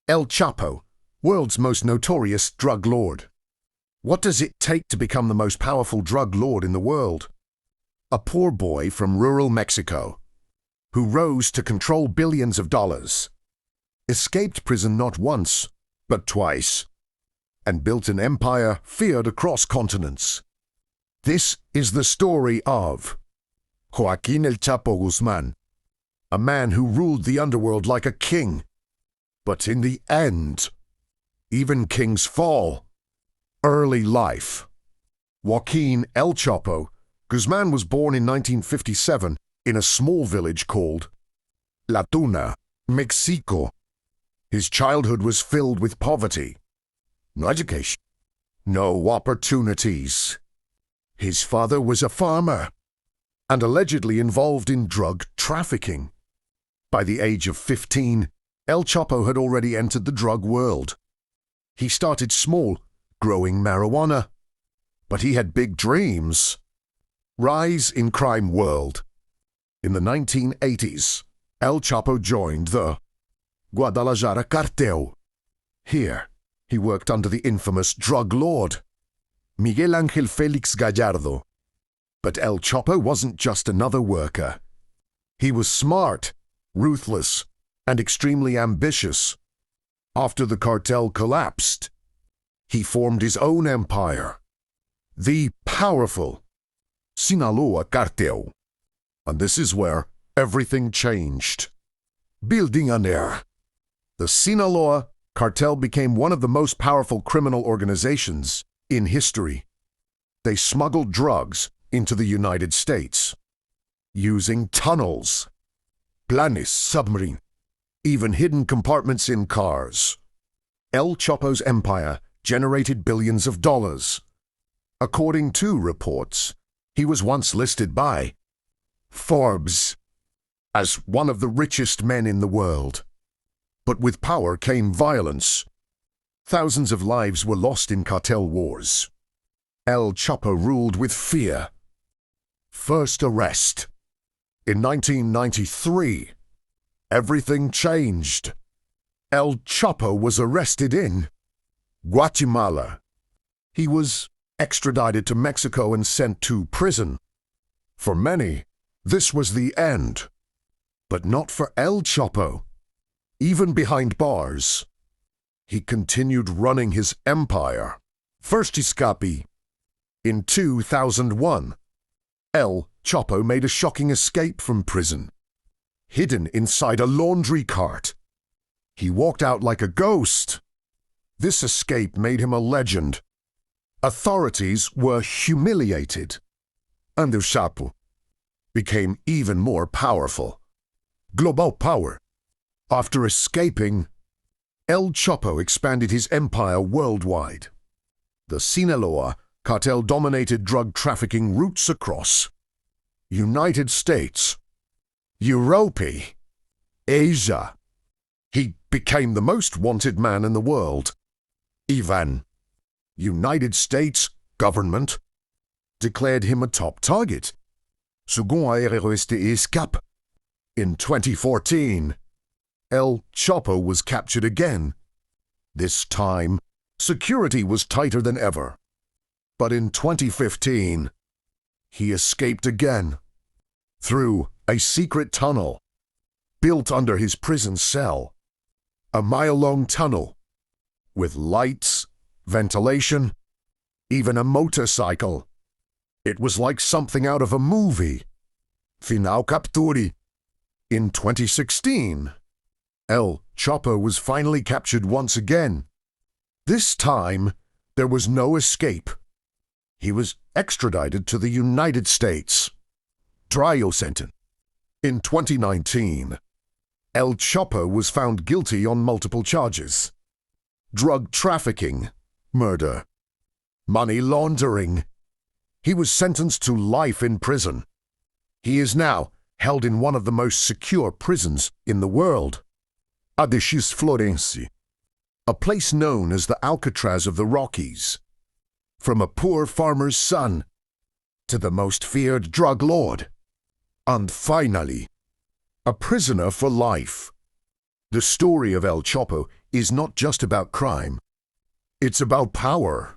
El Chapo, world's most notorious drug lord. What does it take to become the most powerful drug lord in the world? A poor boy from rural Mexico, who rose to control billions of dollars, escaped prison not once, but twice, and built an empire feared across continents. This is the story of Joaquín El Chapo Guzmán, a man who ruled the underworld like a king. But in the end, even kings fall. Early life. Joaquín El Chapo Guzmán was born in 1957 in a small village called La Tuna, Mexico. His childhood was filled with poverty. No education. No opportunities. His father was a farmer and allegedly involved in drug trafficking. By the age of 15, El Chapo had already entered the drug world. He started small, growing marijuana, but he had big dreams. Rise in crime world. In the 1980s, El Chapo joined the Sinaloa Cartel. Here, he worked under the infamous drug lord, Miguel Ángel Félix Gallardo. But El Chapo wasn't just another worker. He was smart, ruthless, and extremely ambitious. After the cartel collapsed, he formed his own empire, the powerful Sinaloa Cartel. And this is where everything changed. Building an era. The Sinaloa Cartel became one of the most powerful criminal organizations in history. They smuggled drugs into the United States, using tunnels, planes submarine, even hidden compartments in cars. El Chapo's empire generated billions of dollars. According to reports, he was once listed by Forbes as one of the richest men in the world. But with power came violence. Thousands of lives were lost in cartel wars. El Chapo ruled with fear. First arrest. In 1993, everything changed. El Chapo was arrested in Guatemala. He was extradited to Mexico and sent to prison. For many, this was the end. But not for El Chapo. Even behind bars, he continued running his empire. First escape. In 2001, El Chapo made a shocking escape from prison. Hidden inside a laundry cart, he walked out like a ghost. This escape made him a legend. Authorities were humiliated. And El Chapo became even more powerful. Global power. After escaping, El Chapo expanded his empire worldwide. The Sinaloa Cartel dominated drug trafficking routes across United States, Europe, Asia. He became the most wanted man in the world. Even United States government declared him a top target. Second escape. In 2014, El Chapo was captured again. This time, security was tighter than ever. But in 2015, he escaped again through a secret tunnel built under his prison cell. A mile-long tunnel with lights, ventilation, even a motorcycle. It was like something out of a movie. Final capturi. In 2016, El Chapo was finally captured once again. This time, there was no escape. He was extradited to the United States. Trial sentence. In 2019, El Chapo was found guilty on multiple charges: drug trafficking, murder, money laundering. He was sentenced to life in prison. He is now held in one of the most secure prisons in the world, Adechis Florence, a place known as the Alcatraz of the Rockies. From a poor farmer's son to the most feared drug lord, and finally, a prisoner for life. The story of El Chapo is not just about crime. It's about power,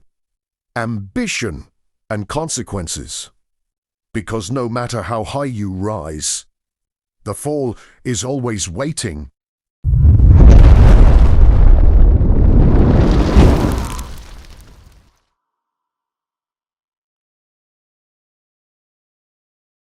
ambition, and consequences. Because no matter how high you rise, the fall is always waiting